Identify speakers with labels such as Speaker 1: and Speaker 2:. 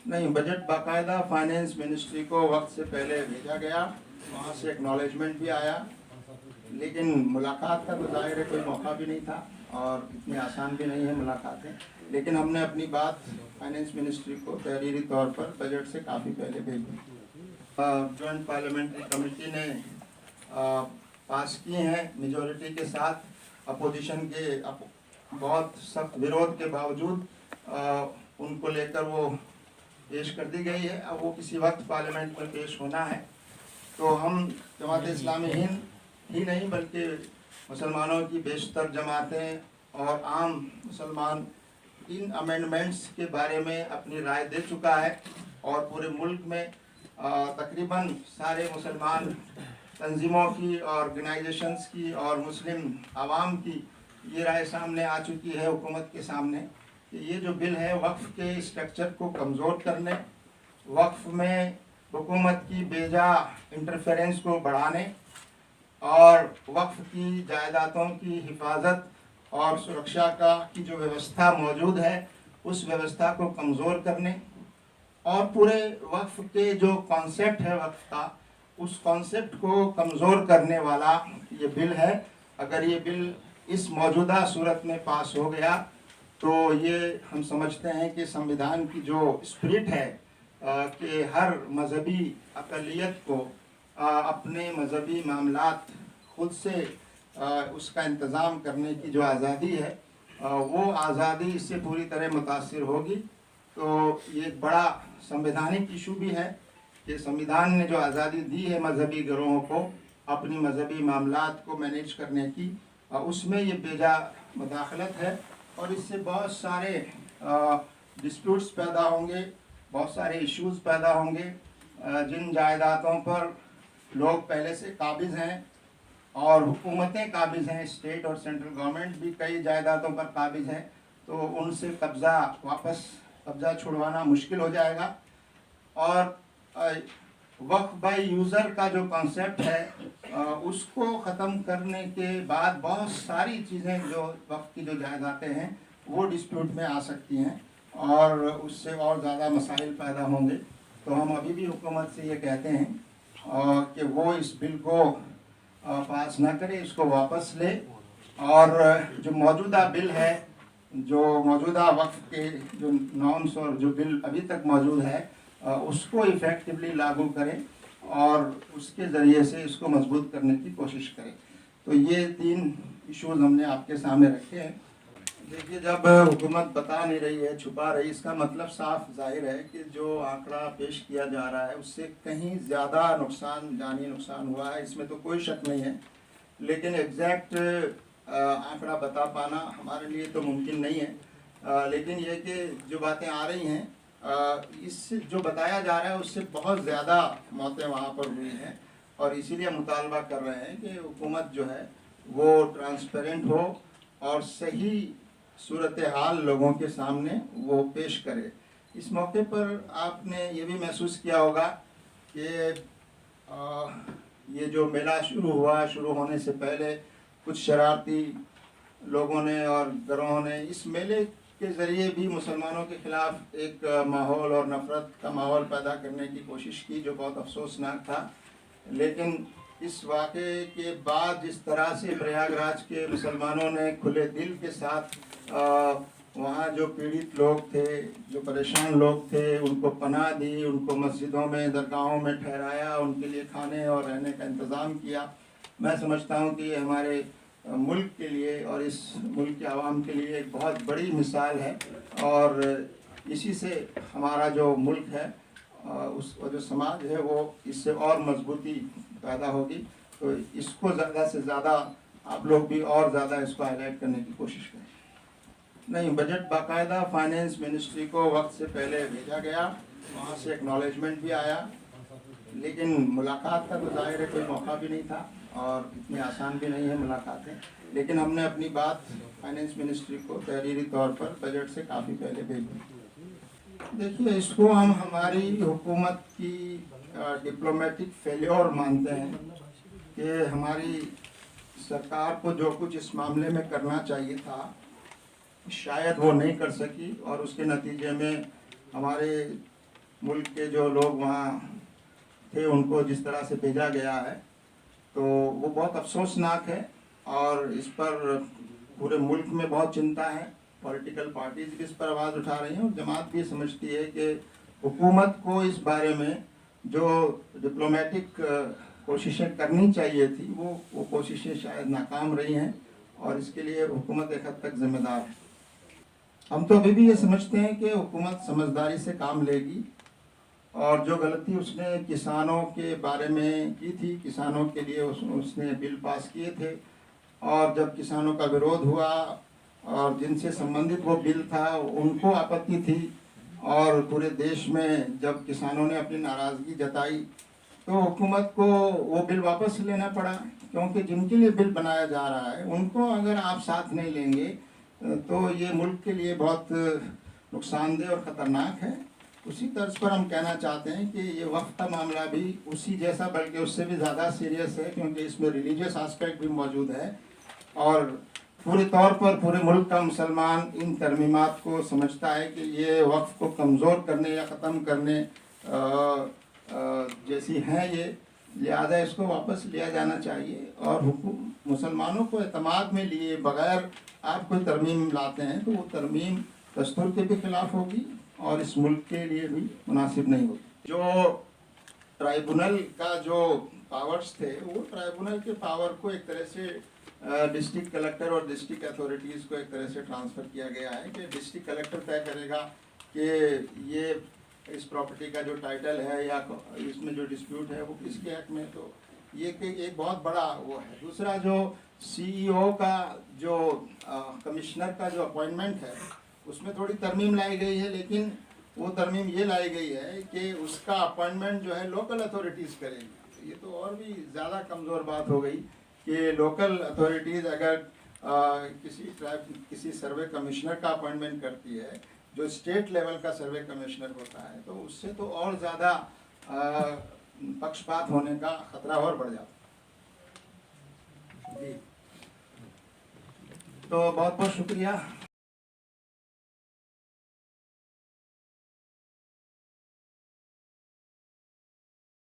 Speaker 1: नहीं, बजट बाकायदा finance ministry को वक्त से पहले भेजा गया, वहाँ से एक्नॉलेजमेंट भी आया, लेकिन मुलाकात का तो जाहिर है कोई मौका भी नहीं था और इतनी आसान भी नहीं है मुलाकातें। लेकिन हमने अपनी बात फाइनेंस मिनिस्ट्री को तहरीरी तौर पर बजट से काफ़ी पहले भेजी। जॉइंट पार्लियामेंट्री कमेटी ने पास किए हैं मेजॉरिटी के साथ, अपोजिशन के बहुत सख्त विरोध के बावजूद उनको लेकर वो पेश कर दी गई है। अब वो किसी वक्त पार्लियामेंट में पेश होना है, तो हम जमात इस्लामी हिंद ही नहीं बल्कि मुसलमानों की बेशतर जमातें और आम मुसलमान इन अमेंडमेंट्स के बारे में अपनी राय दे चुका है और पूरे मुल्क में तकरीबन सारे मुसलमान तंजीमों की, ऑर्गेनाइजेशंस की और मुस्लिम आवाम की ये राय सामने आ चुकी है हुकूमत के सामने कि ये जो बिल है वक्फ़ के स्ट्रक्चर को कमज़ोर करने, वक्फ़ में हुकूमत की बेजा इंटरफेरेंस को बढ़ाने और वक्फ़ की जायदादों की हिफाजत और सुरक्षा की जो व्यवस्था मौजूद है उस व्यवस्था को कमज़ोर करने और पूरे वक्फ़ के जो कॉन्सेप्ट है वक्फ़ का, उस कॉन्सेप्ट को कमज़ोर करने वाला ये बिल है। अगर ये बिल इस मौजूदा सूरत में पास हो गया तो ये हम समझते हैं कि संविधान की जो स्पिरिट है कि हर मजहबी अक़लियत को अपने मजहबी मामलात खुद से उसका इंतज़ाम करने की जो आज़ादी है वो आज़ादी इससे पूरी तरह मुतासिर होगी। तो ये एक बड़ा संवैधानिक इशू भी है कि संविधान ने जो आज़ादी दी है मजहबी गिरोहों को अपनी मजहबी मामलात को मैनेज करने की, उसमें ये बेजा मुदाखलत है और इससे बहुत सारे डिस्प्यूट्स पैदा होंगे, बहुत सारे इश्यूज़ पैदा होंगे। जिन जायदादों पर लोग पहले से काबिज़ हैं और हुकूमतें काबिज़ हैं, स्टेट और सेंट्रल गवर्नमेंट भी कई जायदादों पर काबिज़ हैं, तो उनसे कब्ज़ा छुड़वाना मुश्किल हो जाएगा। और वक्फ बाय यूज़र का जो कॉन्सेप्ट है उसको ख़त्म करने के बाद बहुत सारी चीज़ें जो वक्फ की जो जायदादें हैं वो डिस्प्यूट में आ सकती हैं और उससे और ज़्यादा मसाइल पैदा होंगे। तो हम अभी भी हुकूमत से ये कहते हैं कि वो इस बिल को पास ना करे, इसको वापस ले और जो मौजूदा बिल है, जो मौजूदा वक्फ के जो नॉर्म्स और जो बिल अभी तक मौजूद है उसको इफ़ेक्टिवली लागू करें और उसके ज़रिए से इसको मजबूत करने की कोशिश करें। तो ये 3 इश्यूज़ हमने आपके सामने रखे हैं। देखिए, जब हुकूमत बता नहीं रही है, छुपा रही, इसका मतलब साफ जाहिर है कि जो आंकड़ा पेश किया जा रहा है उससे कहीं ज़्यादा नुकसान, जानी नुकसान हुआ है, इसमें तो कोई शक नहीं है। लेकिन एग्जैक्ट आंकड़ा बता पाना हमारे लिए तो मुमकिन नहीं है। लेकिन ये कि जो बातें आ रही हैं इससे जो बताया जा रहा है उससे बहुत ज़्यादा मौतें वहाँ पर हुई हैं और इसीलिए मुतालबा कर रहे हैं कि हुकूमत जो है वो ट्रांसपेरेंट हो और सही सूरत हाल लोगों के सामने वो पेश करे। इस मौके पर आपने ये भी महसूस किया होगा कि ये जो मेला शुरू होने से पहले कुछ शरारती लोगों ने और गिरोहों ने इस मेले के ज़रिए भी मुसलमानों के ख़िलाफ़ एक माहौल और नफ़रत का माहौल पैदा करने की कोशिश की, जो बहुत अफसोसनाक था। लेकिन इस वाक़े के बाद जिस तरह से प्रयागराज के मुसलमानों ने खुले दिल के साथ वहाँ जो पीड़ित लोग थे, जो परेशान लोग थे, उनको पनाह दी, उनको मस्जिदों में, दरगाहों में ठहराया, उनके लिए खाने और रहने का इंतज़ाम किया, मैं समझता हूँ कि ये हमारे मुल्क के लिए और इस मुल्क के आवाम के लिए एक बहुत बड़ी मिसाल है और इसी से हमारा जो मुल्क है उसका जो समाज है वो इससे और मजबूती पैदा होगी। तो इसको ज़्यादा से ज़्यादा आप लोग भी और ज़्यादा इसको हाईलाइट करने की कोशिश करें। नहीं, बजट बाकायदा फाइनेंस मिनिस्ट्री को वक्त से पहले भेजा गया, वहाँ से एक्नॉलेजमेंट भी आया, लेकिन मुलाकात का तो जाहिर है कोई मौका भी नहीं था और इतनी आसान भी नहीं है मुलाकातें। लेकिन हमने अपनी बात फाइनेंस मिनिस्ट्री को तहरीरी तौर पर बजट से काफ़ी पहले भेजी। देखिए, इसको हम हमारी हुकूमत की डिप्लोमेटिक फेल्योर मानते हैं कि हमारी सरकार को जो कुछ इस मामले में करना चाहिए था शायद वो नहीं कर सकी और उसके नतीजे में हमारे मुल्क के जो लोग वहाँ थे उनको जिस तरह से भेजा गया है, तो वो बहुत अफसोसनाक है और इस पर पूरे मुल्क में बहुत चिंता है। पॉलिटिकल पार्टीज भी इस पर आवाज़ उठा रही हैं और जमात भी समझती है कि हुकूमत को इस बारे में जो डिप्लोमेटिक कोशिशें करनी चाहिए थी वो कोशिशें शायद नाकाम रही हैं और इसके लिए हुकूमत एक हद तक जिम्मेदार है। हम तो अभी भी ये समझते हैं कि हुकूमत समझदारी से काम लेगी और जो गलती उसने किसानों के बारे में की थी, किसानों के लिए उसने बिल पास किए थे और जब किसानों का विरोध हुआ और जिनसे संबंधित वो बिल था उनको आपत्ति थी और पूरे देश में जब किसानों ने अपनी नाराज़गी जताई तो हुकूमत को वो बिल वापस लेना पड़ा, क्योंकि जिनके लिए बिल बनाया जा रहा है उनको अगर आप साथ नहीं लेंगे तो ये मुल्क के लिए बहुत नुकसानदेह और ख़तरनाक है। उसी तर्ज पर हम कहना चाहते हैं कि ये वक्फ का मामला भी उसी जैसा बल्कि उससे भी ज़्यादा सीरियस है, क्योंकि इसमें रिलीजियस आस्पेक्ट भी मौजूद है और पूरे तौर पर पूरे मुल्क का मुसलमान इन तरमीमात को समझता है कि ये वक्फ को कमज़ोर करने या ख़त्म करने जैसी हैं ये, लिहाजा इसको वापस लिया जाना चाहिए और मुसलमानों को एतमाद में लिए बगैर आप कोई तरमीम लाते हैं तो वो तरमीम दस्तूर के भी खिलाफ होगी और इस मुल्क के लिए भी मुनासिब नहीं होगी। जो ट्राइब्यूनल का जो पावर्स थे वो ट्राइब्यूनल के पावर को एक तरह से डिस्ट्रिक्ट कलेक्टर और डिस्ट्रिक्ट अथॉरिटीज़ को एक तरह से ट्रांसफ़र किया गया है कि डिस्ट्रिक्ट कलेक्टर तय करेगा कि ये इस प्रॉपर्टी का जो टाइटल है या इसमें जो डिस्प्यूट है वो किसके हक में, तो ये एक बहुत बड़ा वो है। दूसरा जो सीईओ का जो कमिश्नर का जो अपॉइंटमेंट है उसमें थोड़ी तरमीम लाई गई है, लेकिन वो तरमीम ये लाई गई है कि उसका अपॉइंटमेंट जो है लोकल अथॉरिटीज़ करेंगी। ये तो और भी ज़्यादा कमज़ोर बात हो गई कि लोकल अथॉरिटीज़ अगर किसी सर्वे कमिश्नर का अपॉइंटमेंट करती है जो स्टेट लेवल का सर्वे कमिश्नर होता है, तो उससे तो और ज़्यादा पक्षपात होने का ख़तरा और बढ़ जाता है। जी, तो बहुत बहुत शुक्रिया।